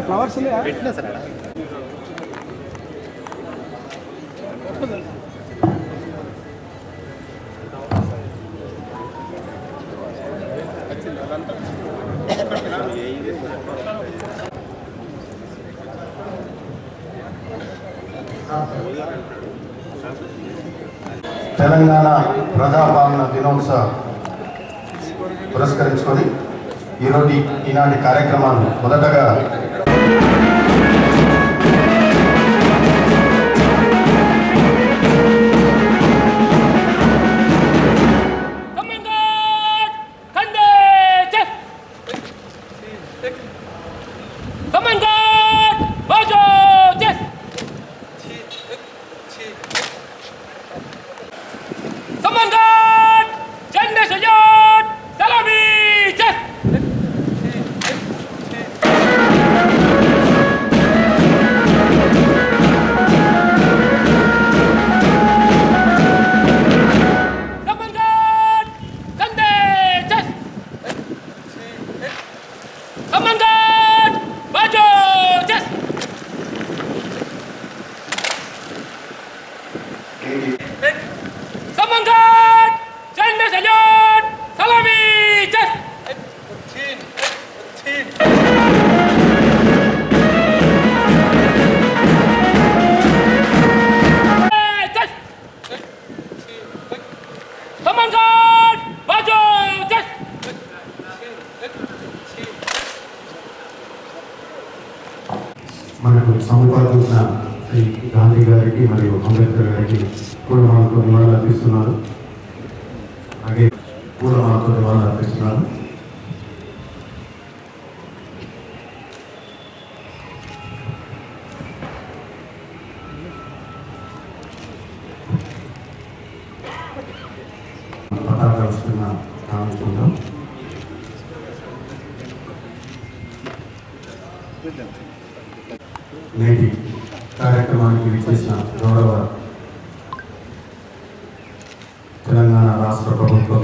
Flowers Telangana ప్రజాపాలన దినోత్సవ పురస్కరించుకొని ఈనాటి కార్యక్రమాన్ని మొదటగా మనకు సముపార్జించిన శ్రీ గాంధీ గారికి మరియు అంబేద్కర్ గారికి పూలమాలతో నివాళులు అర్పిస్తున్నారు. అలాగే పూలమాలతో నివాళులు అర్పిస్తున్నారు. పతాక వస్తున్న కావించుకుందాం. నేటి కార్యక్రమానికి విచ్చేసిన గౌరవ తెలంగాణ రాష్ట్ర ప్రభుత్వం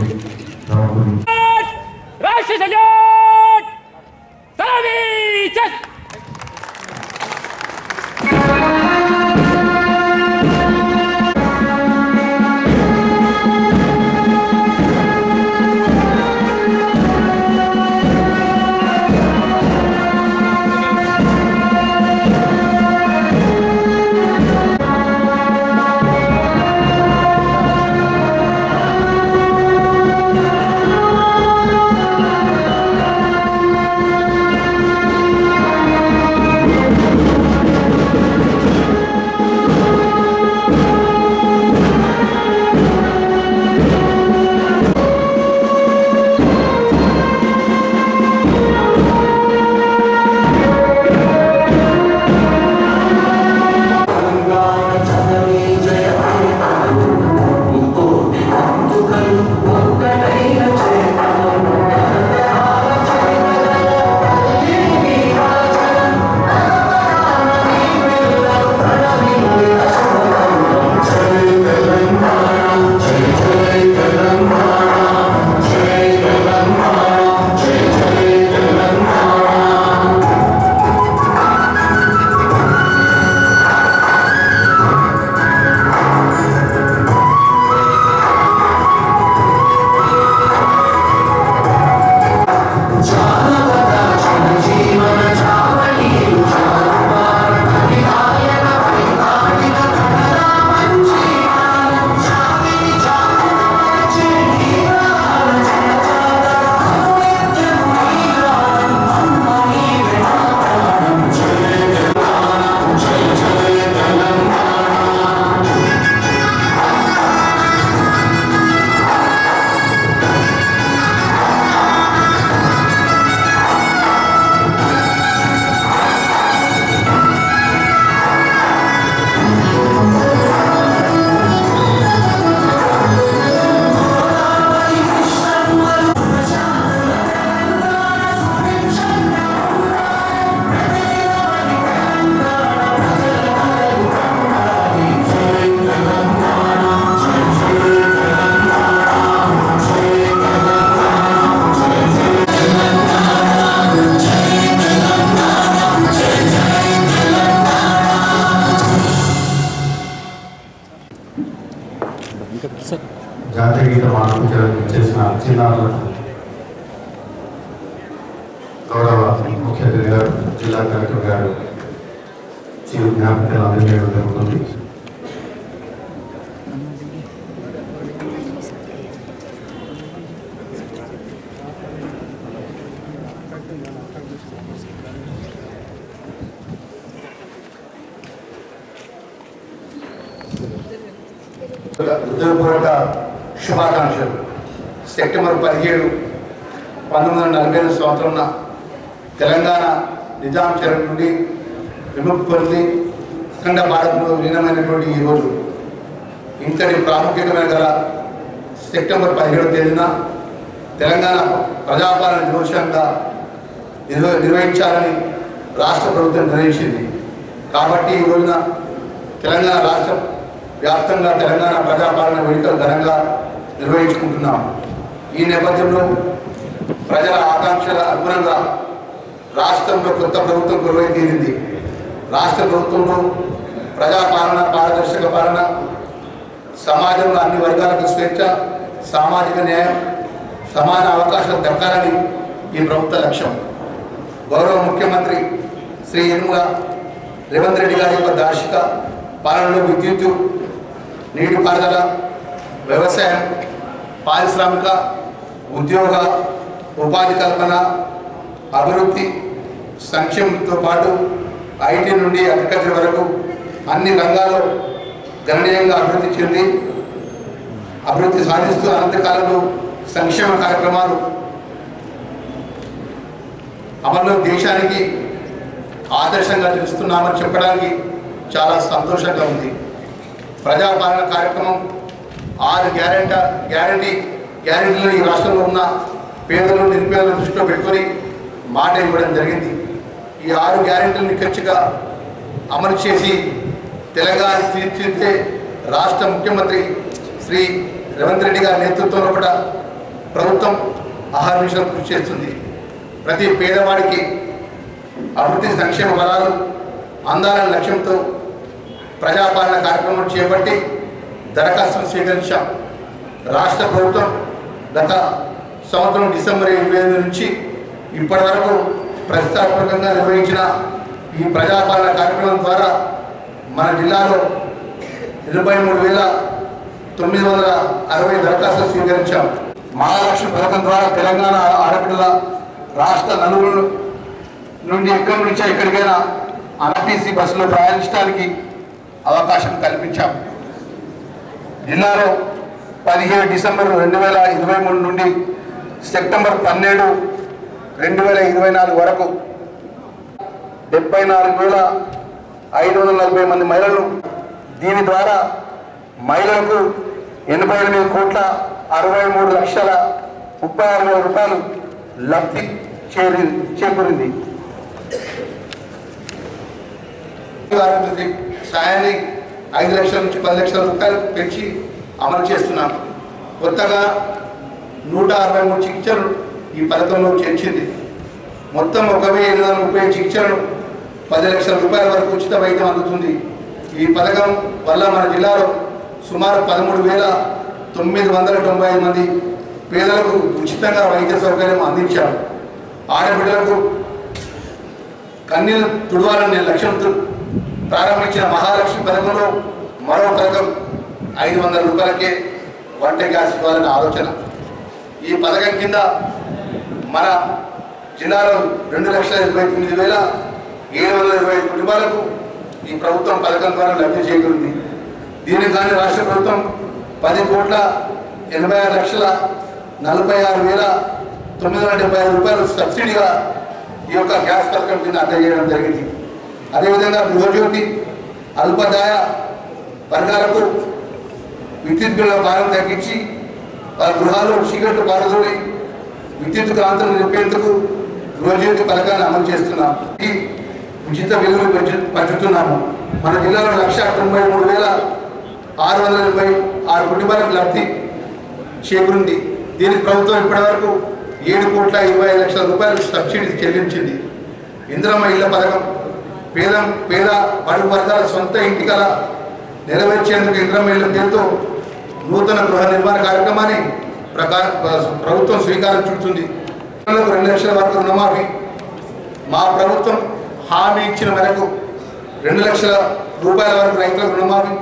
కార్యక్రమానికి చేసిన చిన్నారులకు గౌరవ ముఖ్య అతిథి గారు జిల్లా కలెక్టర్ గారు చిరు జ్ఞాపికలు అందజేయడం జరుగుతుంది. హృదయపూర్వక శుభాకాంక్షలు. సెప్టెంబర్ 17, 1940 సంవత్సరంన తెలంగాణ నిజాం చెర నుండి విముక్తి పొంది అఖండ భారత్లో విలీనమైనటువంటి ఈరోజు ఇంతటి ప్రాముఖ్యతమైన గల సెప్టెంబర్ 17వ తేదీన తెలంగాణ ప్రజాపాలన దినోత్సవంగా నిర్వహించాలని రాష్ట్ర ప్రభుత్వం నిర్ణయించింది. కాబట్టి ఈ రోజున తెలంగాణ రాష్ట్రం వ్యాప్తంగా తెలంగాణ ప్రజాపాలన వేడుకలు ఘనంగా నిర్వహించుకుంటున్నాం. ఈ నేపథ్యంలో ప్రజల ఆకాంక్షల అనుగుణంగా రాష్ట్రంలో కొత్త ప్రభుత్వం కొలువై తీరింది. రాష్ట్ర ప్రభుత్వంలో ప్రజాపాలన, పారదర్శక పాలన, సమాజంలో అన్ని వర్గాలకు స్వేచ్ఛ, సామాజిక న్యాయం, సమాన అవకాశాలు దక్కాలని ఈ ప్రభుత్వ లక్ష్యం. గౌరవ ముఖ్యమంత్రి శ్రీ యనమల రేవంత్ రెడ్డి గారి యొక్క దార్శిక పాలనలో విద్యుత్తు, నీటిపారుదల, వ్యవసాయం, పారిశ్రామిక, ఉద్యోగ, ఉపాధి కల్పన, అభివృద్ధి, సంక్షేమంతో పాటు ఐటీ నుండి అగ్రికల్చర్ వరకు అన్ని రంగాల్లో గణనీయంగా అభివృద్ధి సాధిస్తూ అనంతకాలంలో సంక్షేమ కార్యక్రమాలు అమల్లో దేశానికి ఆదర్శంగా నిలుస్తున్నామని చెప్పడానికి చాలా సంతోషంగా ఉంది. ప్రజాపాలన కార్యక్రమం 6 గ్యారెంటీలు ఈ రాష్ట్రంలో ఉన్న పేదలు, నిరుపేదలను దృష్టిలో పెట్టుకొని మాట ఇవ్వడం జరిగింది. ఈ 6 గ్యారెంటీలను నిక్కచ్చిగా అమలు చేసి తెలంగాణ తీర్చిదిద్దే రాష్ట్ర ముఖ్యమంత్రి శ్రీ రేవంత్ రెడ్డి గారి నేతృత్వంలో కూడా ప్రభుత్వం అహర్నిశలు కృషి చేస్తుంది. ప్రతి పేదవాడికి అభివృద్ధి సంక్షేమ ఫలాలు అందాలనే లక్ష్యంతో ప్రజాపాలన కార్యక్రమం చేపట్టి దరఖాస్తులు స్వీకరించాం. రాష్ట్ర ప్రభుత్వం గత సంవత్సరం డిసెంబర్ 25 నుంచి ఇప్పటి వరకు ప్రతిష్టాత్మకంగా నిర్వహించిన ఈ ప్రజాపాలన కార్యక్రమం ద్వారా మన జిల్లాలో 23,960 దరఖాస్తులు స్వీకరించాం. మహాలక్ష్మి పథకం ద్వారా తెలంగాణ ఆడపిల్లల రాష్ట్ర నలుగురు నుండి ఎక్కడి నుంచో ఎక్కడికైనా ఆర్టీసీ బస్సులో ప్రయాణించడానికి అవకాశం కల్పించాం. జిల్లాలో 17 డిసెంబర్ 2023 నుండి సెప్టెంబర్ 12, 2024 వరకు 74,540 మంది మహిళలు, దీని ద్వారా మహిళలకు 88,63,36,000 రూపాయలు లబ్ధి చేకూరింది. సాయాన్ని 5 లక్షల నుంచి 10 లక్షల రూపాయలు పెంచి అమలు చేస్తున్నాం. కొత్తగా 163 చికిత్సలు ఈ పథకంలో చేర్చింది. మొత్తం 1,830 చికిత్సలను 10 లక్షల రూపాయల వరకు ఉచిత వైద్యం అందుతుంది. ఈ పథకం వల్ల మన జిల్లాలో సుమారు 13,995 మంది పేదలకు ఉచితంగా వైద్య సౌకర్యం అందించారు. ఆడబిడ్డలకు కన్నీళ్ళు తుడవాలనే లక్ష్యంతో ప్రారంభించిన మహాలక్ష్మి పథకంలో మరో పథకం 500 రూపాయలకే వంట గ్యాస్ ఇవ్వాలనే ఆలోచన. ఈ పథకం కింద మన జిల్లాలో 2,29,720 కుటుంబాలకు ఈ ప్రభుత్వం పథకం ద్వారా లబ్ధి చేకూరింది. దీనికి కానీ రాష్ట్ర ప్రభుత్వం 10,86,46,970 రూపాయలు సబ్సిడీగా ఈ యొక్క గ్యాస్ పథకం కింద అందజేయడం జరిగింది. అదేవిధంగా గృహజ్యోతి అల్పదాయ వర్గాలకు విద్యుత్ బిల్లుల భారం తగ్గించి వారి గృహాలు చీకట్లు పారదోలి విద్యుత్ క్రాంతులు నిలిపేందుకు గృహజ్యోతి పథకాన్ని అమలు చేస్తున్నాం. ఈ ఉచిత విలువలు పంచుతున్నాము. మన జిల్లాలో 1,93,686 కుటుంబాలకు లబ్ధి చేకూరింది. దీనికి ప్రభుత్వం ఇప్పటివరకు 7,20,00,000 రూపాయలు సబ్సిడీ చెల్లించింది. ఇందిరమ్మ ఇళ్ల పథకం పేద బడుగు వర్గాల సొంత ఇంటి కల నెరవేర్చేందుకు ఇందిరమ్మ ఇళ్ల పేరుతో నూతన గృహ నిర్మాణ కార్యక్రమాన్ని ప్రభుత్వం శ్రీకారం చుడుతుంది. 2 లక్షల వరకు రుణమాఫీ మా ప్రభుత్వం హామీ ఇచ్చిన మేరకు 2 లక్షల రూపాయల వరకు రైతులకు రుణమాఫీ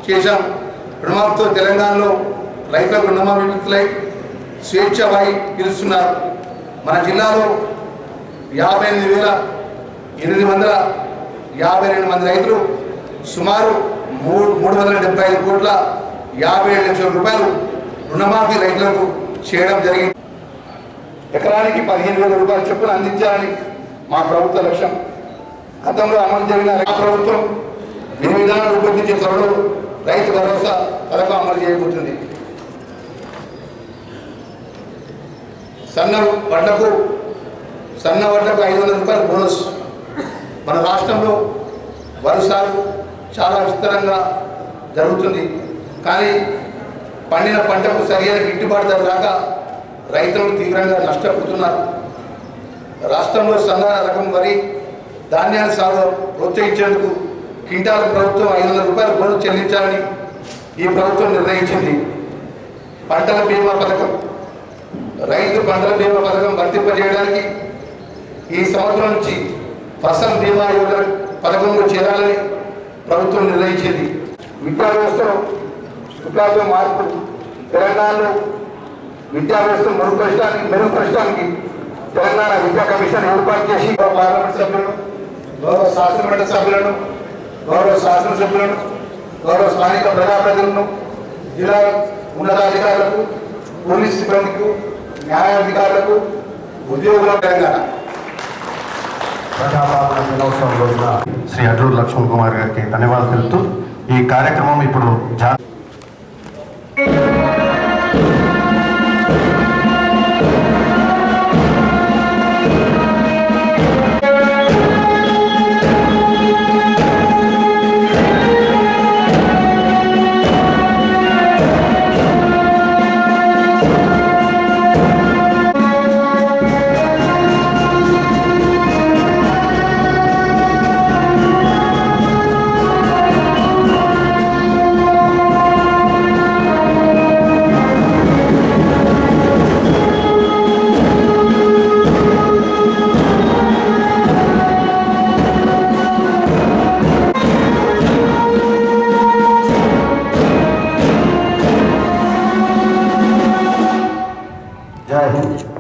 చేశాం. రుణమాఫీతో తెలంగాణలో రైతులకు రుణమాఫీ విడుదలై స్వేచ్ఛవాయి పిలుస్తున్నారు. మన జిల్లాలో 58,852 మంది రైతులు సుమారు 375 కోట్ల 57 లక్షల రూపాయలు రుణమాఫీ రైతులకు చేయడం జరిగింది. ఎకరానికి 15,000 రూపాయల చొప్పున అందించాలని మా ప్రభుత్వ లక్ష్యం. గతంలో అమలు జరిగిన ప్రభుత్వం విధి విధానాలు రూపొందించే త్వరలో రైతు భరోసా పథకం అమలు చేయబోతుంది. సన్న వడ్లకు 500 రూపాయల బోనస్. మన రాష్ట్రంలో వరి సాగు చాలా విస్తరంగా జరుగుతుంది. కానీ పండిన పంటకు సరైన గిట్టుబాటు ధర రాక రైతులు తీవ్రంగా నష్టపోతున్నారు. రాష్ట్రంలో సన్న రకం వరి ధాన్యాన్ని సాగు ప్రోత్సహించేందుకు క్వింటాల్ ప్రభుత్వం 500 రూపాయల బోనస్ చెల్లించాలని ఈ ప్రభుత్వం నిర్ణయించింది. పంటల బీమా పథకం రైతు పంటల బీమా పథకం వర్తింపజేయడానికి ఈ సంవత్సరం నుంచి ఫసల్ బీమా యోజన పథకంలో చేరాలని ప్రభుత్వం నిర్ణయించింది. విద్యా వ్యవస్థలో విప్లవ మార్పు తెలంగాణలో విద్యా వ్యవస్థను మెరుగుపరచడానికి తెలంగాణ విద్యా కమిషన్ ఏర్పాటు చేసి పార్లమెంట్ సభ్యులను, గౌరవ శాసనమండలి సభ్యులను, గౌరవ శాసనసభ్యులను, గౌరవ స్థానిక ప్రజాప్రతినిధులను, జిల్లా ఉన్నతాధికారులకు, పోలీస్ సిబ్బందికి, న్యాయాధికారులకు, ఉద్యోగుల తెలంగాణ ప్రజాపాలన దినోత్సవం రోజున శ్రీ అడ్లూరు లక్ష్మణ్ కుమార్ గారికి ధన్యవాదాలు తెలుపుతూ ఈ కార్యక్రమం ఇప్పుడు